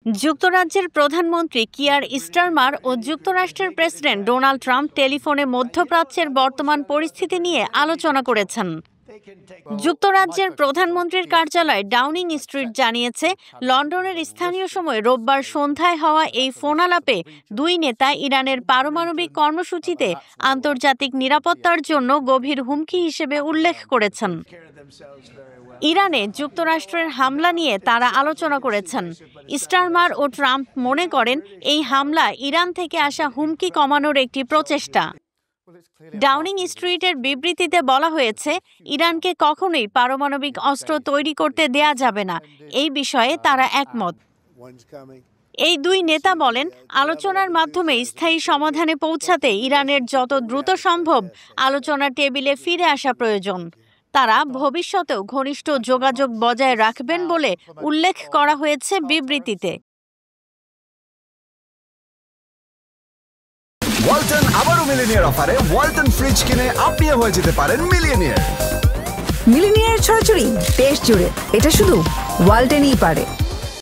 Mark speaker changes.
Speaker 1: যুক্তরাজ্যের প্রধানমন্ত্রী Keir Starmer ও যুক্তরাষ্ট্রের প্রেসিডেন্ট ডোনাল্ড ট্রাম্প টেলিফোনে মধ্যপ্রাচ্যের বর্তমান পরিস্থিতি নিয়ে আলোচনা করেছেন। যুক্তরাজ্যের প্রধানমন্ত্রীর কার্যালয় ডাউনিং স্ট্রিট জানিয়েছে, লন্ডনের স্থানীয় সময় রোববার সন্ধ্যায় হওয়া এই ফোনালাপে দুই নেতা ইরানের পারমাণবিক কর্মসূচিতে আন্তর্জাতিক নিরাপত্তার জন্য গভীর হুমকি হিসেবে উল্লেখ করেছেন। ইরানে যুক্তরাষ্ট্রের হামলা নিয়ে তারা আলোচনা করেছেন। স্টারমার ও ট্রাম্প মনে করেন, এই হামলা ইরান থেকে আসা হুমকি কমানোর একটি প্রচেষ্টা। ডাউনিং স্ট্রিটের বিবৃতিতে বলা হয়েছে, ইরানকে কখনোই পারমাণবিক অস্ত্র তৈরি করতে দেয়া যাবে না, এই বিষয়ে তারা একমত। এই দুই নেতা বলেন, আলোচনার মাধ্যমে স্থায়ী সমাধানে পৌঁছাতে ইরানের যত দ্রুত সম্ভব আলোচনার টেবিলে ফিরে আসা প্রয়োজন। তারা ভবিষ্যতেও ঘনিষ্ঠ যোগাযোগ বজায় রাখবেন বলে উল্লেখ করা হয়েছে বিবৃতিতে।
Speaker 2: ওয়ালটন আবারও মিলিনিয়ার অফারে ওয়ালটন ফ্রিজ কিনে আপনিও হয়ে যেতে পারেন মিলিয়নিয়ার।
Speaker 3: মিলিনিয়ার ছড়াছড়ি দেশ জুড়ে, এটা শুধু ওয়ালটনই পারে।